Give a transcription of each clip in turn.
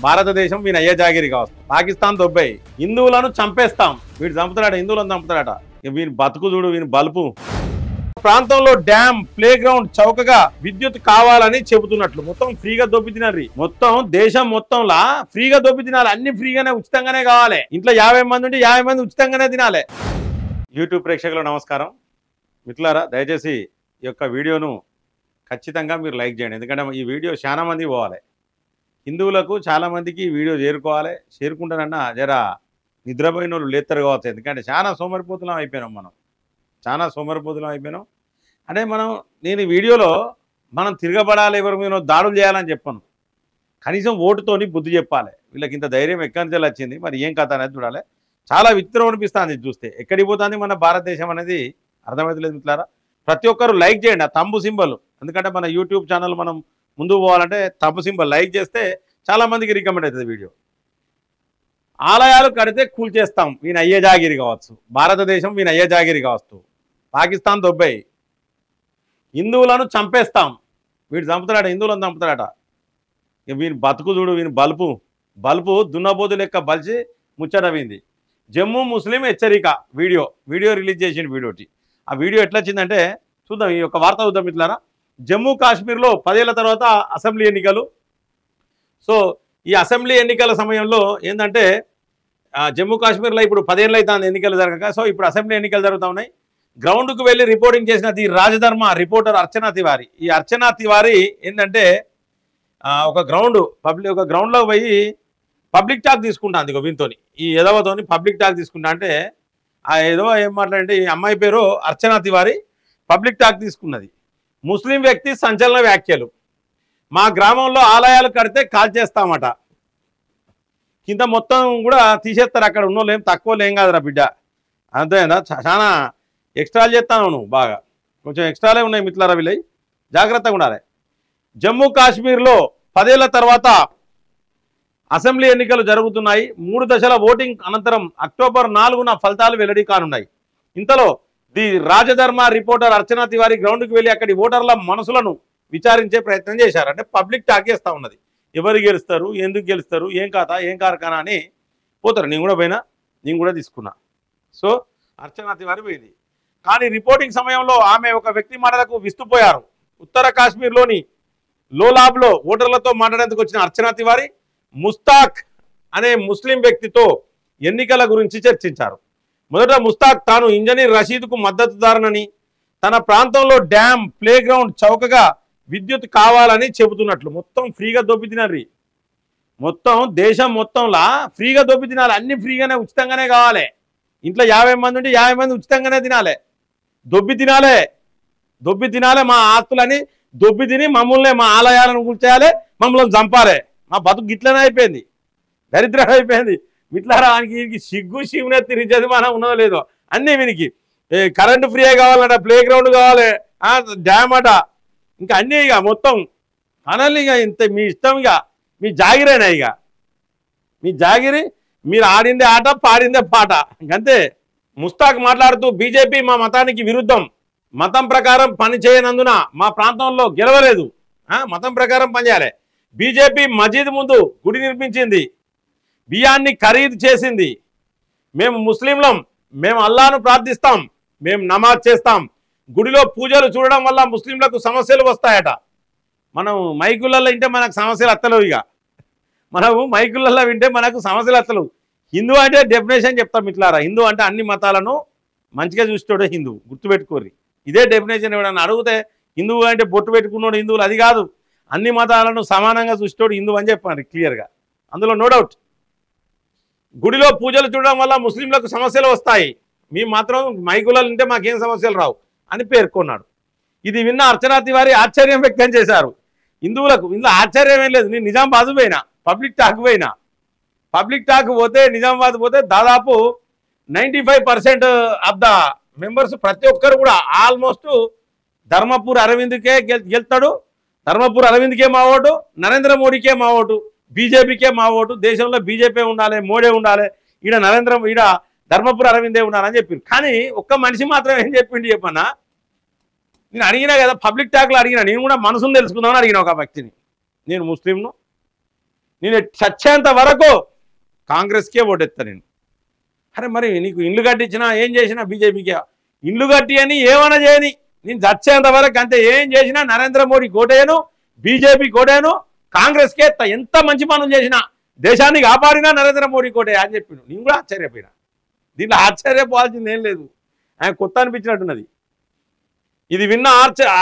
భారతదేశం వీని అయ్యే జాగిరి కావచ్చు. పాకిస్తాన్ దొబ్బాయి హిందువులను చంపేస్తాం, వీడు చంపుతాడట, హిందువులను చంపుతాడట. వీని బతుకు చూడు, వీని బలుపు. ప్రాంతంలో డ్యామ్, ప్లే గ్రౌండ్ చౌకగా విద్యుత్ కావాలని చెబుతున్నట్లు మొత్తం ఫ్రీగా దొబ్బి తినాలి. మొత్తం దేశం మొత్తంలా ఫ్రీగా దొబ్బి తినాలి. అన్ని ఫ్రీగానే, ఉచితంగానే కావాలి. ఇంట్లో 50 మంది ఉంటే 50 మంది ఉచితంగానే తినాలి. యూట్యూబ్ ప్రేక్షకులకు నమస్కారం. మిత్రులారా, దయచేసి ఈ యొక్క వీడియోను ఖచ్చితంగా మీరు లైక్ చేయండి. ఎందుకంటే ఈ వీడియో చాలా మంది పోవాలి. హిందువులకు చాలామందికి ఈ వీడియో చేరుకోవాలి. చేరుకుంటానన్నా జరా నిద్రపోయిన వాళ్ళు లేత్తరు కావచ్చు. ఎందుకంటే చాలా సోమరిపోతులం అయిపోయినాం మనం, చాలా సోమరిపోతులం అయిపోయినాం. అంటే నేను ఈ వీడియోలో మనం తిరగబడాలి, ఎవరి మీద దాడులు చేయాలని చెప్పాను. కనీసం ఓటుతోని బుద్ధి చెప్పాలి. వీళ్ళకి ఇంత ధైర్యం ఎక్కడి నుంచి వచ్చింది, మరి ఏం కథ అనేది చూడాలి. చాలా విచిత్రం అనిపిస్తుంది చూస్తే. ఎక్కడికి పోతుంది మన భారతదేశం అనేది అర్థమవుతలేదు మిత్రులారా. ప్రతి ఒక్కరు లైక్ చేయండి, ఆ తంబు సింబల్. ఎందుకంటే మన యూట్యూబ్ ఛానల్ మనం ముందుకు పోవాలంటే తంబు సింబల్ లైక్ చేస్తే చాలామందికి రికమెండ్ అవుతుంది వీడియో. ఆలయాలు కడితే కూల్చేస్తాం, వీని అయ్యే జాగిరి కావచ్చు. భారతదేశం వీని అయ్యే జాగిరి కావచ్చు. పాకిస్తాన్ దొబ్బాయి హిందువులను చంపేస్తాం, వీడు చంపుతాడట, హిందువులను చంపుతాడట. వీని బతుకు చూడు, వీని బలుపు దున్నబోతు లెక్క బలిచి ముచ్చటవింది. జమ్మూ ముస్లిం హెచ్చరిక వీడియో రిలీజ్ చేసిన వీడియోటి. ఆ వీడియో ఎట్లా వచ్చిందంటే చూద్దాం. ఈ యొక్క వార్త చూద్దాం మిత్రులారా. జమ్మూ కాశ్మీర్లో 10 ఏళ్ల తర్వాత అసెంబ్లీ ఎన్నికలు. సో ఈ అసెంబ్లీ ఎన్నికల సమయంలో ఏంటంటే జమ్మూ కాశ్మీర్లో ఇప్పుడు 10 ఏళ్ళు అవుతుంది ఎన్నికలు జరగక. సో ఇప్పుడు అసెంబ్లీ ఎన్నికలు జరుగుతూ ఉన్నాయి. గ్రౌండ్కు వెళ్ళి రిపోర్టింగ్ చేసిన ది రాజధర్మ రిపోర్టర్ అర్చనా తివారీ. ఈ అర్చనా తివారీ ఏంటంటే ఒక గ్రౌండ్లో పోయి పబ్లిక్ టాక్ తీసుకుంటాను. వీనితో ఈ ఎదవతోని పబ్లిక్ టాక్ తీసుకుంటా అంటే ఆ ఎదవ ఏం మాట్లాడంటే, ఈ అమ్మాయి పేరు అర్చనా తివారీ పబ్లిక్ టాక్ తీసుకున్నది. ముస్లిం వ్యక్తి సంచలన వ్యాఖ్యలు. మా గ్రామంలో ఆలయాలు కడితే కాల్చేస్తామట. కింద మొత్తం కూడా తీసేస్తారు. అక్కడ ఉన్నోళ్ళు ఏం తక్కువ ఏం కాదురా బిడ్డ, అంతేనా? చాలా ఎక్స్ట్రాలు చేస్తాను నువ్వు, బాగా కొంచెం ఎక్స్ట్రాలే ఉన్నాయి మిత్రులారా. వీళ్ళై జాగ్రత్తగా ఉండాలి. జమ్మూ కాశ్మీర్లో 10 ఏళ్ల తర్వాత అసెంబ్లీ ఎన్నికలు జరుగుతున్నాయి. 3 దశల ఓటింగ్ అనంతరం అక్టోబర్ 4న ఫలితాలు వెల్లడి కానున్నాయి. ఇంతలో ది రాజధర్మ రిపోర్టర్ అర్చనా తివారీ గ్రౌండ్కి వెళ్ళి అక్కడి ఓటర్ల మనసులను విచారించే ప్రయత్నం చేశారు. అంటే పబ్లిక్ టాక్ చేస్తూ ఉన్నది. ఎవరు గెలుస్తారు, ఎందుకు గెలుస్తారు, ఏం కథ, ఏం కార్ఖానా అని పోతారు. నేను కూడా పోయినా, నేను కూడా తీసుకున్నా. సో అర్చనా తివారీ పోయింది. కానీ రిపోర్టింగ్ సమయంలో ఆమె ఒక వ్యక్తి మాటలకు విస్తుపోయారు. ఉత్తర కాశ్మీర్లోని లోలాబ్లో ఓటర్లతో మాట్లాడేందుకు వచ్చిన అర్చనా తివారీ ముస్తాక్ అనే ముస్లిం వ్యక్తితో ఎన్నికల గురించి చర్చించారు. మొదట ముస్తాక్ తాను ఇంజనీర్ రషీద్కు మద్దతుదారునని, తన ప్రాంతంలో డ్యామ్, ప్లే గ్రౌండ్ చౌకగా విద్యుత్ కావాలని చెబుతున్నట్లు మొత్తం ఫ్రీగా దొబ్బి తినాలి. మొత్తం దేశం మొత్తంలా ఫ్రీగా దొబ్బి తినాలి. అన్ని ఫ్రీగానే, ఉచితంగానే కావాలి. ఇంట్లో 50 మంది ఉంటే 50 మంది ఉచితంగానే తినాలి. దొబ్బి తినాలి. మా ఆస్తులని దొబ్బి తిని మమ్మల్ని, మా ఆలయాలను కూల్చేయాలి, మమ్మల్ని చంపాలి. మా బతుకు గిట్లనే అయిపోయింది, దరిద్రం అయిపోయింది మిట్లారా. వీనికి సిగ్గు శివునే తిరిగేది మనం ఉన్నదో లేదో. అన్నీ వీనికి కరెంటు ఫ్రీగా కావాలట, ప్లే గ్రౌండ్ కావాలి, డ్యామ్ అట, ఇంకా అన్నీ ఇక మొత్తం అనల్ని. ఇక ఇంత మీ ఇష్టం, ఇక మీ జాగిరేనా, ఇక మీ జాగిరి. మీరు ఆడిందే ఆట, పాడిందే పాట, ఇంకంతే. ముస్తాక్ మాట్లాడుతూ బీజేపీ మా మతానికి విరుద్ధం, మతం ప్రకారం పని చేయనందున మా ప్రాంతంలో గెలవలేదు. మతం ప్రకారం పనిచేయాలి. బీజేపీ మసీద్ ముందు గుడి నిర్మించింది, బియ్యాన్ని ఖరీదు చేసింది. మేము ముస్లింలం, మేము అల్లాను ప్రార్థిస్తాం, మేము నమాజ్ చేస్తాం. గుడిలో పూజలు చూడడం వల్ల ముస్లింలకు సమస్యలు వస్తాయట. మనం మైకులలో వింటే మనకు సమస్యలు అత్తలేవు. ఇక మనము మైకులలో వింటే మనకు సమస్యలు అత్తలేవు. హిందూ అంటే డెఫినేషన్ చెప్తాం ఇట్లారా. హిందూ అంటే అన్ని మతాలను మంచిగా చూసేటోడే హిందూ, గుర్తుపెట్టుకోర్రి. ఇదే డెఫినేషన్. ఎవడన్నా అడిగితే హిందువు అంటే బొట్టు పెట్టుకున్నాడు హిందువులు, అది కాదు. అన్ని మతాలను సమానంగా చూసేటోడు హిందూ అని చెప్పండి క్లియర్గా, అందులో నో డౌట్. గుడిలో పూజలు చూడడం వల్ల ముస్లింలకు సమస్యలు వస్తాయి, మీ మాత్రం మైకులలో ఉంటే మాకేం సమస్యలు రావు అని పేర్కొన్నాడు. ఇది విన్న అర్చనా తివారీ ఆశ్చర్యం వ్యక్తం చేశారు. హిందువులకు ఇందులో ఆశ్చర్యం ఏం లేదు. నేను నిజామాబాద్ పోయినా, పబ్లిక్ టాక్ పోతే, నిజామాబాద్ పోతే దాదాపు 95% ఆఫ్ ద మెంబర్స్ ప్రతి ఒక్కరు కూడా ఆల్మోస్ట్ ధర్మపూర్ అరవింద్కే గెలుతాడు. ధర్మపూర్ అరవింద్కే మా ఓటు, నరేంద్ర మోడీకే మా ఓటు, బీజేపీకే మా ఓటు. దేశంలో బీజేపీ ఉండాలి, మోడీ ఉండాలి, ఈడ ధర్మపూర్ అరవిందే ఉండాలని చెప్పింది. కానీ ఒక్క మనిషి మాత్రం ఏం చెప్పిండి చెప్పన్నా, నేను అడిగినా కదా పబ్లిక్ టాక్లో అడిగినా, నేను కూడా మనసును తెలుసుకుందామని అడిగిన ఒక వ్యక్తిని. నేను ముస్లింను, నేను చచ్చేంత వరకు కాంగ్రెస్కే ఓటెత్తా నేను. అరే మరి నీకు ఇండ్లు కట్టించినా ఏం చేసినా బీజేపీకి ఇండ్లు కట్టి అని ఏమైనా చేయని, నేను చచ్చేంత వరకు అంతే. ఏం చేసినా నరేంద్ర మోడీ కోటేను, బీజేపీ కోటేను, కాంగ్రెస్కే ఎంత మంచి పనులు చేసినా, దేశాన్ని కాపాడినా నరేంద్ర మోడీ కోటే అని చెప్పిండు. నేను కూడా ఆశ్చర్యపోయినా. దీంట్లో ఆశ్చర్యపోవాల్సింది ఏం లేదు, ఆయన కొత్త అనిపించినట్టున్నది. ఇది విన్న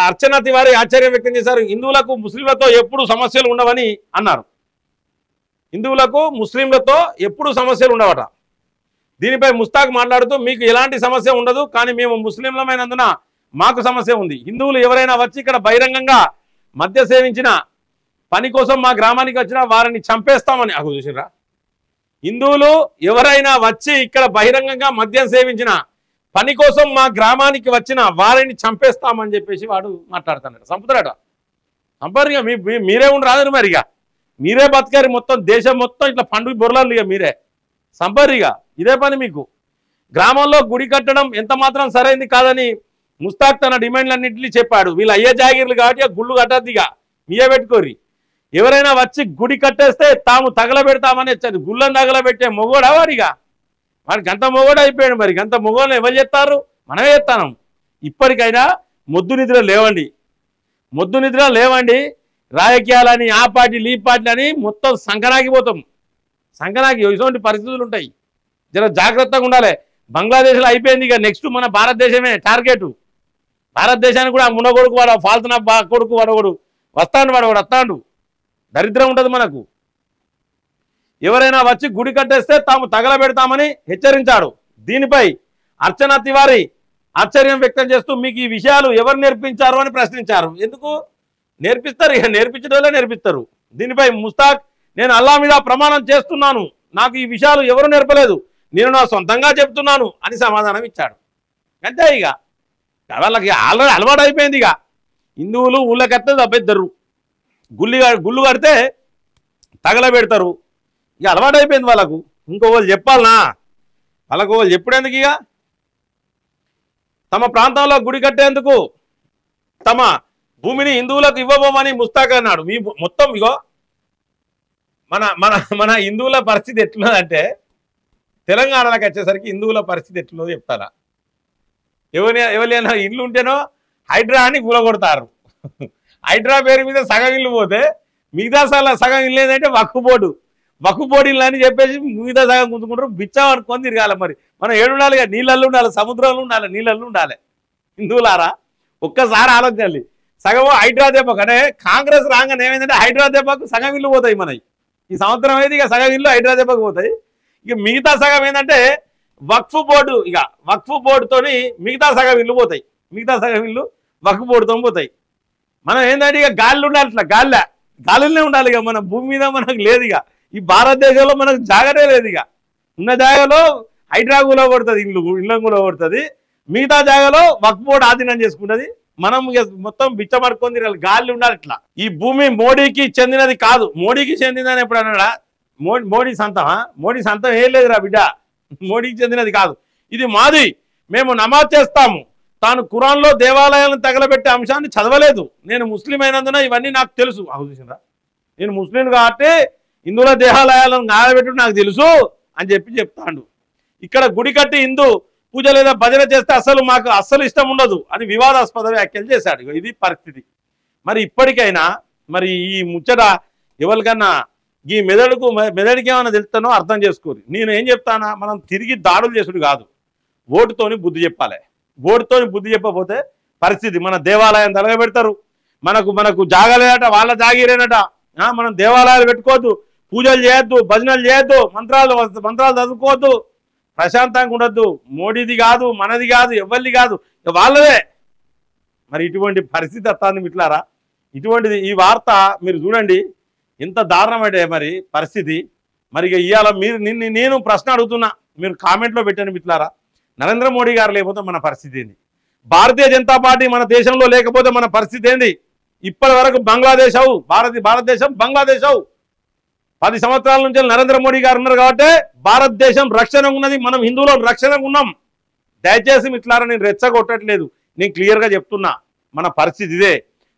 అర్చనా తివారీ ఆశ్చర్యం వ్యక్తం చేశారు. హిందువులకు ముస్లింలతో ఎప్పుడు సమస్యలు ఉండవని అన్నారు. హిందువులకు ముస్లింలతో ఎప్పుడు సమస్యలు ఉండవట. దీనిపై ముస్తాక్ మాట్లాడుతూ, మీకు ఎలాంటి సమస్య ఉండదు, కానీ మేము ముస్లింలమైనందున మాకు సమస్య ఉంది. హిందువులు ఎవరైనా వచ్చి ఇక్కడ బహిరంగంగా మద్య సేవించిన, పని కోసం మా గ్రామానికి వచ్చినా వారిని చంపేస్తామని చూసిరా. హిందువులు ఎవరైనా వచ్చి ఇక్కడ బహిరంగంగా మద్యం సేవించిన, పని కోసం మా గ్రామానికి వచ్చిన వారిని చంపేస్తామని చెప్పేసి వాడు మాట్లాడుతున్నాడు. చంపుతాడట. చంపారు. ఇక మీరే ఉండి రాదు మరి, ఇక మీరే బతకారు. మొత్తం దేశం మొత్తం ఇట్లా పండుగ బొరలాలు ఇక మీరే చంపారు. ఇక ఇదే పని మీకు. గ్రామంలో గుడి కట్టడం ఎంత మాత్రం సరైంది కాదని ముస్తాక్ తన డిమాండ్లన్నింటినీ చెప్పాడు. వీళ్ళు అయ్యే జాగీర్లు కాబట్టి గుళ్ళు కట్టద్దు, ఇక మీయే పెట్టుకోరి. ఎవరైనా వచ్చి గుడి కట్టేస్తే తాము తగలబెడతామని వచ్చారు. గుళ్ళని తగలబెట్టే మొగోడా వాడిగా? వాడికి అంత మొగోడు అయిపోయాడు. మరి అంత మొగోళ్ళు ఎవరు చేస్తారు? మనమే చేస్తాం. ఇప్పటికైనా మొద్దు నిద్ర లేవండి, మొద్దు నిద్ర లేవండి. రాజకీయాలని, ఆ పార్టీలు, ఈ పార్టీలు అని మొత్తం సంకనాగిపోతాం. సంకనాకి ఇటువంటి పరిస్థితులు ఉంటాయి. జర జాగ్రత్తగా ఉండాలి. బంగ్లాదేశ్లో అయిపోయింది, ఇక నెక్స్ట్ మన భారతదేశమే టార్గెట్. భారతదేశానికి కూడా మున కొడుకు వాడు, ఫాల్తున్న కొడుకు వాడోడు వస్తాడు, వాడు వస్తాడు. దరిద్రం ఉంటుంది మనకు. ఎవరైనా వచ్చి గుడి కట్టేస్తే తాము తగలబెడతామని హెచ్చరించాడు. దీనిపై అర్చనా తివారీ ఆశ్చర్యం వ్యక్తం చేస్తూ, మీకు ఈ విషయాలు ఎవరు నేర్పించారు అని ప్రశ్నించారు. ఎందుకు నేర్పిస్తారు? ఇక నేర్పించడం వల్ల నేర్పిస్తారు. దీనిపై ముస్తాక్, నేను అల్లా మీద ప్రమాణం చేస్తున్నాను, నాకు ఈ విషయాలు ఎవరు నేర్పలేదు, నేను నా సొంతంగా చెప్తున్నాను అని సమాధానం ఇచ్చాడు. అంతే. ఇక వాళ్ళకి ఆల్రెడీ అలవాటు అయిపోయింది. ఇక హిందువులు ఊళ్ళకెత్తే తప్పిద్దరు, గుళ్ళు కడితే తగలబెడతారు. ఇక అలవాటు అయిపోయింది వాళ్ళకు. ఇంకొకరు చెప్పాలనా? వాళ్ళకు వాళ్ళు ఎప్పుడెందుకు? ఇక తమ ప్రాంతంలో గుడి కట్టేందుకు తమ భూమిని హిందువులకు ఇవ్వబోమని ముస్తాక్ అన్నాడు. మీ మొత్తం ఇగో మన మన మన హిందువుల పరిస్థితి ఎట్లున్నదంటే, తెలంగాణలోకి వచ్చేసరికి హిందువుల పరిస్థితి ఎట్లున్నదో చెప్తారా? ఎవరైనా ఇల్లు ఉంటేనో హైడ్రా అని కూలగొడతారు. హైడ్రా పేరు మీద సగం ఇల్లు పోతే మిగతా సగం ఇల్లు ఏంటంటే వక్కుపోటు ఇల్లు అని చెప్పేసి మిగతా సగం గుంజుకుంటారు. బిచ్చం అనుకొని తిరగాలి. మరి మనం ఏడు ఉండాలి, నీళ్ళల్లో ఉండాలి, సముద్రంలో ఉండాలి, నీళ్ళల్లో ఉండాలి. హిందువులారా ఒక్కసారి ఆలోచించాలి. సగం హైడ్రా దెబ్బకు అంటే కాంగ్రెస్ రాగానే ఏమైందంటే హైడ్రా దెబ్బకు సగం ఇల్లు పోతాయి మనవి. ఈ సంవత్సరం అయితే ఇక సగం ఇల్లు హైడ్రా దెబ్బకు పోతాయి. ఇక మిగతా సగం ఏంటంటే వక్ఫ్ బోర్డు, ఇక వక్ఫ్ బోర్డుతోని మిగతా సగం ఇల్లు పోతాయి. మిగతా సగం ఇల్లు వక్ఫ్ బోర్డుతో పోతాయి. మనం ఏంటంటే ఇక గాలిలో ఉండాలి, ఇట్లా గాలిలోనే ఉండాలి. ఇక మన భూమి మీద మనకు లేదు. ఇక ఈ భారతదేశంలో మనకు జాగరే లేదు. ఇక ఉన్న జాగాలో హైడ్రా కూల కొడుతుంది, ఇళ్ళ కూల కొడుతుంది. మిగతా జాగాలో వక్ఫ్ బోర్డు ఆధీనం చేసుకుంటుంది. మనం ఇక మొత్తం బిచ్చమడుకొని తిరగాలి, గాలి ఉండాలి. ఇట్లా ఈ భూమి మోడీకి చెందినది కాదు. మోడీకి చెందిందని ఎప్పుడు అన్నాడా? మోడీ సొంతమా? మోడీ సొంతం ఏం లేదురా బిడ్డ, మోడీకి చెందినది కాదు. ఇది మాది, మేము నమాజ్ చేస్తాము. తాను ఖురాన్లో దేవాలయాలను తగలబెట్టే అంశాన్ని చదవలేదు. నేను ముస్లిం అయినందున ఇవన్నీ నాకు తెలుసు. చూసిందా, నేను ముస్లిం కాబట్టి హిందువుల దేవాలయాలను నాగబెట్టు నాకు తెలుసు అని చెప్తాడు. ఇక్కడ గుడి కట్టి హిందూ పూజ లేదా భజన చేస్తే మాకు అస్సలు ఇష్టం ఉండదు అని వివాదాస్పద వ్యాఖ్యలు చేశాడు. ఇది పరిస్థితి. మరి ఇప్పటికైనా మరి ఈ ముచ్చట ఎవరికన్నా ఈ మెదడుకి ఏమైనా తెలుస్తానో అర్థం చేసుకోరు. నేను ఏం చెప్తానా, మనం తిరిగి దాడులు చేసుడు కాదు, ఓటుతోని బుద్ధి చెప్పాలి. ఓటుతోని బుద్ధి చెప్పకపోతే పరిస్థితి, మన దేవాలయం తలగబెడతారు. మనకు జాగలేదట, వాళ్ళ జాగీరేనట. మనం దేవాలయాలు పెట్టుకోవద్దు, పూజలు చేయొద్దు, భజనలు చేయొద్దు, మంత్రాలు చదువుకోవద్దు, ప్రశాంతంగా ఉండొద్దు. మోడీది కాదు, మనది కాదు, ఎవరిది కాదు, వాళ్ళదే. మరి ఇటువంటి పరిస్థితి వస్తుంది మిట్లారా. ఇటువంటిది ఈ వార్త మీరు చూడండి ఎంత దారుణమంటే మరి పరిస్థితి. మరి ఇక ఇవాళ నేను ప్రశ్న అడుగుతున్నా, మీరు కామెంట్లో పెట్టండి మిట్లారా. నరేంద్ర మోడీ గారు లేకపోతే మన పరిస్థితి ఏంది? భారతీయ జనతా పార్టీ మన దేశంలో లేకపోతే మన పరిస్థితి ఏంది? ఇప్పటి వరకు బంగ్లాదేశ్ భారతదేశం బంగ్లాదేశ్ 10 సంవత్సరాల నుంచి నరేంద్ర మోడీ గారు ఉన్నారు కాబట్టి భారతదేశం రక్షణ ఉన్నది, మనం హిందువులో రక్షణ ఉన్నాం. దయచేసి మిట్లారా, నేను రెచ్చగొట్టట్లేదు, నేను క్లియర్గా చెప్తున్నా మన పరిస్థితి ఇదే.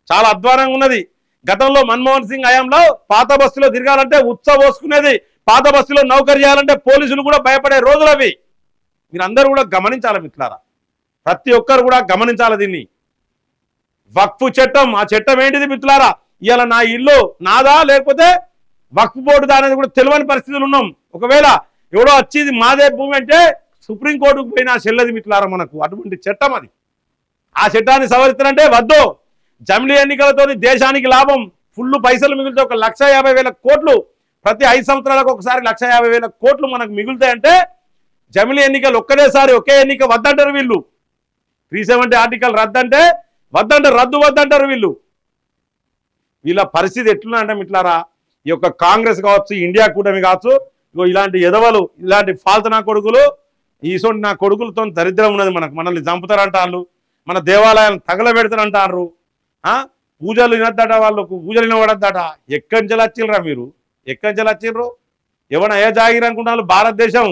చాలా అధ్వానంగా ఉన్నది. గతంలో మన్మోహన్ సింగ్ హయాంలో పాత బస్సులో తిరగాలంటే ఉత్సవోసుకునేది, పాత బస్సులో నౌకరీ చేయాలంటే పోలీసులు కూడా భయపడే రోజులు అవి. మీరందరూ కూడా గమనించాలి మిత్రులారా, ప్రతి ఒక్కరు కూడా గమనించాలి దీన్ని. వక్ఫ్ చట్టం, ఆ చట్టం ఏంటిది మిత్రులారా? ఇవాళ నా ఇల్లు నాదా లేకపోతే వక్ఫ్ బోర్డుదా అనేది కూడా తెలియని పరిస్థితులు ఉన్నాం. ఒకవేళ ఎవడో వచ్చేది మాదే భూమి అంటే సుప్రీంకోర్టుకు పోయినా చెల్లది మిత్రులారా మనకు. అటువంటి చట్టం అది. ఆ చట్టాన్ని సవరిస్తారంటే వద్దు. జమిలీ ఎన్నికలతో దేశానికి లాభం, ఫుల్ పైసలు మిగిలితే 1,50,000 కోట్లు, ప్రతి 5 సంవత్సరాలకు ఒకసారి 1,50,000 కోట్లు మనకు మిగులుతాయంటే జమిలీ ఎన్నికలు ఒక్కడేసారి ఒకే ఎన్నిక వద్దంటారు వీళ్ళు. 370 ఆర్టికల్ రద్దంటే వద్దంటారు, రద్దు వద్దంటారు వీళ్ళు. వీళ్ళ పరిస్థితి ఎట్లుందంటే మిత్రులారా, ఈ యొక్క కాంగ్రెస్ కావచ్చు, ఇండియా కూటమి కావచ్చు, ఇలాంటి ఎదవలు, ఇలాంటి ఫాల్తు నా కొడుకులు, ఈసోటి నా కొడుకులతో దరిద్రం ఉన్నది మనకు. మనల్ని చంపుతారంటారు, మన దేవాలయాలను తగలబెడతారంటారు, పూజలు వినద్దట, వాళ్ళకు పూజలు వినబడద్దట. ఎక్కడి నుంచి వచ్చిండ్రా మీరు? ఎక్కడి నుంచి వచ్చిండ్రు? ఎవరైనా ఏ జాగిరి అనుకుంటున్నారు? భారతదేశం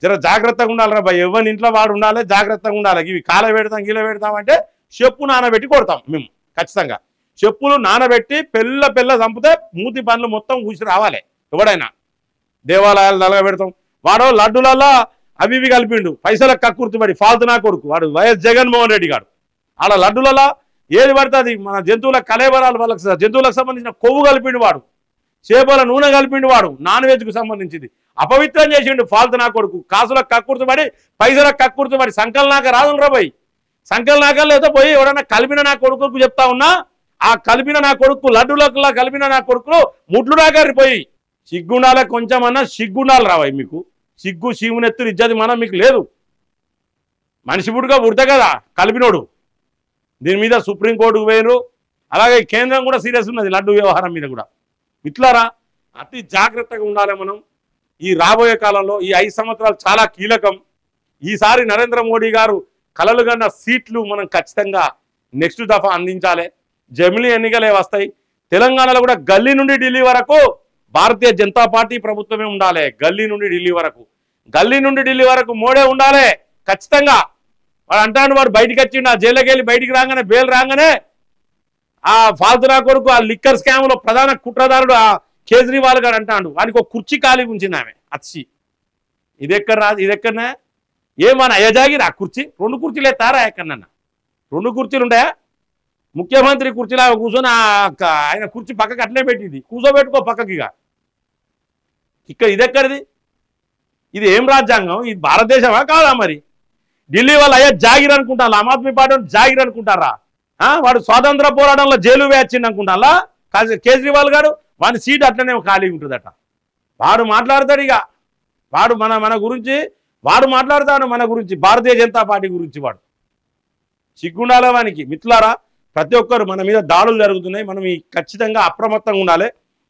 జర జాగ్రత్తగా ఉండాలిరా భయ్. ఎవరి ఇంట్లో వాడు ఉండాలి, జాగ్రత్తగా ఉండాలి. ఇవి కాల పెడతాం గీల పెడతామంటే చెప్పు నానబెట్టి కొడతాం మేము. ఖచ్చితంగా చెప్పులు నానబెట్టి పెళ్ళ చంపితే మూతి పనులు మొత్తం కూసి రావాలి. ఎవడైనా దేవాలయాలు నలగబెడతాం. వాడో లడ్డులలో అవి ఇవి కలిపిండు, పైసలకు కక్కుర్తిపడి ఫాల్తు నా కొడుకు వాడు వైఎస్ జగన్మోహన్ రెడ్డి గారు. ఆడ లడ్డులలో ఏది పడుతుంది, మన జంతువుల కలేబరాలు, వాళ్ళకి జంతువులకు సంబంధించిన కొవ్వు కలిపిండు వాడు, చేపల నూనె కలిపిండు వాడు, నాన్ వెజ్కు సంబంధించింది అపవిత్రం చేసిండు ఫాల్తు నా కొడుకు. కాసులకు కక్కుర్తిపడి, పైసలకు కక్కుర్తిపడి సంకలనాక రాదు రాబోయ్. సంకలనాక లేదో పోయి ఎవడన్నా కలిపిన నా కొడుకు చెప్తా ఉన్నా, ఆ కలిపిన నా కొడుకు లడ్డులకు కలిపిన నా కొడుకులు ముట్లు రాగారిపోయి. సిగ్గుండాలే, కొంచెమన్నా సిగ్గుండాలి రావాయి మీకు. సిగ్గు శివునెత్తులు ఇజ్జది మనం మీకు లేదు. మనిషి పుట్టుగా పుడతా కదా కలిపినోడు. దీని మీద సుప్రీంకోర్టుకు పోయినరు. అలాగే కేంద్రం కూడా సీరియస్ ఉన్నది లడ్డు వ్యవహారం మీద కూడా. మిత్రులారా, అతి జాగ్రత్తగా ఉండాలి మనం. ఈ రాబోయే కాలంలో ఈ 5 సంవత్సరాలు చాలా కీలకం. ఈసారి నరేంద్ర మోడీ గారు కలలు కన్న సీట్లు మనం ఖచ్చితంగా నెక్స్ట్ దఫా అందించాలి. జమిలీ ఎన్నికలే వస్తాయి. తెలంగాణలో కూడా గల్లీ నుండి ఢిల్లీ వరకు భారతీయ జనతా పార్టీ ప్రభుత్వమే ఉండాలి. గల్లీ నుండి ఢిల్లీ వరకు, గల్లీ నుండి ఢిల్లీ వరకు మోడే ఉండాలి ఖచ్చితంగా. వాడు అంటాడు, వాడు బయటికి వచ్చిండు, ఆ జైల్లోకి వెళ్ళి బయటికి రాగానే బెయిల్ రాగానే ఆ ఫాల్తునా కొడుకు, ఆ లిక్కర్ స్కామ్లో ప్రధాన కుట్రదారుడు ఆ కేజ్రీవాల్ గారు అంటాడు, వానికి ఒక కుర్చీ ఖాళీ ఉంచింది ఆమె వచ్చి. ఇది ఎక్కడ రాదు, ఇది ఎక్కడనే ఏమన్నా అయ్యజాగిరి ఆ కుర్చీ? 2 కుర్చీలు ఎత్తారా ఎక్కడన్నా? 2 కుర్చీలు ఉంటాయా? ముఖ్యమంత్రి కుర్చీలా కూర్చొని ఆయన కుర్చీ పక్కకి అట్లే పెట్టింది, కూర్చోబెట్టుకో పక్కకిగా. ఇక్కడ ఇది ఎక్కడిది? ఇది ఏం రాజ్యాంగం? ఇది భారతదేశమా కాదా? మరి ఢిల్లీ వాళ్ళు అయ్యా జాగిర్ అనుకుంటారా? ఆమ్ ఆద్మీ పార్టీ జాగిర్ అనుకుంటారా? వాడు స్వాతంత్ర పోరాటంలో జైలు వేయించింది అనుకుంటారా కేజ్రీవాల్ గారు? వాడి సీట్ అట్లనే ఖాళీ ఉంటుందట. వాడు మాట్లాడతాడు ఇక, వాడు మన గురించి వాడు మాట్లాడతాడు, మన గురించి, భారతీయ జనతా పార్టీ గురించి. వాడు సిగ్గుండాల వానికి. మిత్రులారా, ప్రతి ఒక్కరు మన మీద దాడులు జరుగుతున్నాయి. మనం ఈ ఖచ్చితంగా అప్రమత్తంగా ఉండాలి.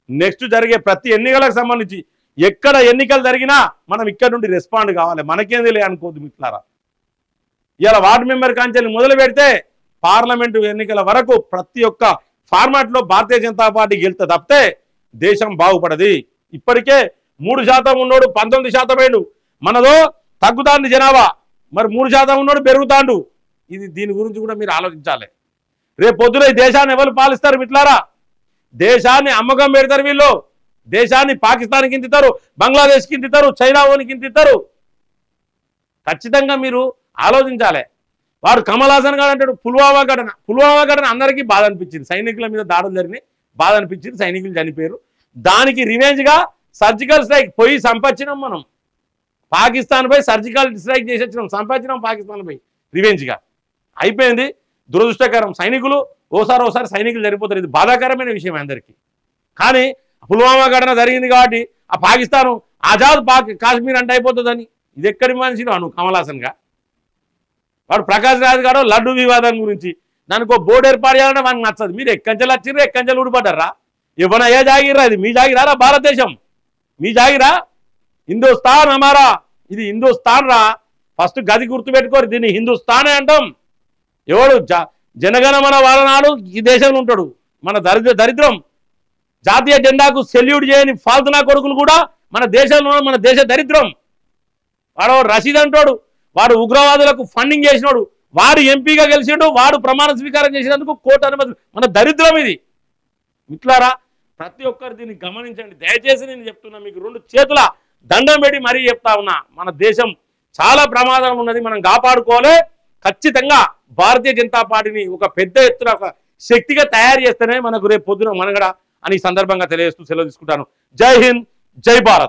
నెక్స్ట్ జరిగే ప్రతి ఎన్నికలకు సంబంధించి ఎక్కడ ఎన్నికలు జరిగినా మనం ఇక్కడ నుండి రెస్పాండ్ కావాలి. మనకేంది లే అనుకోవద్దు మిత్రులారా. ఇలా వార్డు మెంబర్ కాంచెల్ని మొదలు పెడితే పార్లమెంటు ఎన్నికల వరకు ప్రతి ఒక్క ఫార్మాట్లో భారతీయ జనతా పార్టీ గెలుత తప్పితే దేశం బాగుపడది. ఇప్పటికే 3% ఉన్నోడు 19% అయ్యాడు. మనదో తగ్గుతాంది జనాభా, మరి 3% ఉన్నోడు పెరుగుతాండు. దీని గురించి కూడా మీరు ఆలోచించాలి. రేపు పొద్దున ఈ దేశాన్ని ఎవరు పాలిస్తారు మిత్రులారా? దేశాన్ని అమ్మకం పెడతారు వీళ్ళు. దేశాన్ని పాకిస్తాన్కి ఇంతిస్తారు, బంగ్లాదేశ్కి ఇంతిస్తారు, చైనా ఓనికి ఇంతిస్తారు. ఖచ్చితంగా మీరు ఆలోచించాలి. వాడు కమల్ హాసన్ గారు అంటాడు పుల్వామా ఘటన అందరికీ బాధ అనిపించింది. సైనికుల మీద దాడులు జరిగినాయి, బాధ అనిపించింది, సైనికులు చనిపోయారు. దానికి రివెంజ్గా సర్జికల్ స్ట్రైక్ పోయి సంపచ్చినాం మనం. పాకిస్తాన్ పై సర్జికల్ స్ట్రైక్ చేసి వచ్చినాం, సంపచ్చినాం పాకిస్తాన్ పై రివెంజ్గా. అయిపోయింది. దురదృష్టకరం. సైనికులు ఓసారి సైనికులు చనిపోతారు. ఇది బాధాకరమైన విషయం అందరికీ. కానీ పుల్వామా ఘటన జరిగింది కాబట్టి ఆ పాకిస్తాను ఆజాద్ కాశ్మీర్ అంటే అయిపోతుందని ఇది ఎక్కడి మనిషిలో నువ్వు కమల్ హాసన్గా? వాడు ప్రకాష్ రాజ్ గారు లడ్డు వివాదం గురించి దానికి ఒక బోర్డు ఏర్పాటు చేయాలంటే మనకు నచ్చదు. మీరు ఎక్కంచెలు వచ్చిర్రు, ఎక్కంచెలు ఊడిపడ్డారా? ఎవరైనా ఏ జాగిరా? ఇది మీ జాగిరారా? భారతదేశం మీ జాగిరా? హిందుస్థాన్ అమారా, ఇది హిందుస్థాన్ రా. ఫస్ట్ గది గుర్తుపెట్టుకోరు, దీన్ని హిందుస్థానే అంటాం. ఎవడు జనగణమన వారనాడు ఈ దేశంలో ఉంటాడు. మన దరిద్రం. జాతీయ జెండాకు సెల్యూట్ చేయని ఫాల్తునా కొడుకులు కూడా మన దేశంలో, మన దేశ దరిద్రం. వాడు రషీద్ అంటాడు, వాడు ఉగ్రవాదులకు ఫండింగ్ చేసినాడు, వాడు ఎంపీగా గెలిచిండు, వాడు ప్రమాణ స్వీకారం చేసినందుకు కోర్టు అనుమతి. మన దరిద్రం ఇది. మిత్రులారా ప్రతి ఒక్కరు దీన్ని గమనించండి. దయచేసి నేను చెప్తున్నా, మీకు 2 చేతుల దండం పెట్టి మరీ చెప్తా ఉన్నా, మన దేశం చాలా ప్రమాదం ఉన్నది, మనం కాపాడుకోవాలి. ఖచ్చితంగా భారతీయ జనతా పార్టీని ఒక పెద్ద ఎత్తున ఒక శక్తిగా తయారు చేస్తేనే మనకు రేపు పొద్దున మనగడ అని ఈ సందర్భంగా తెలియజేస్తూ సెలవు తీసుకుంటాను. జై హింద్, జై భారత్.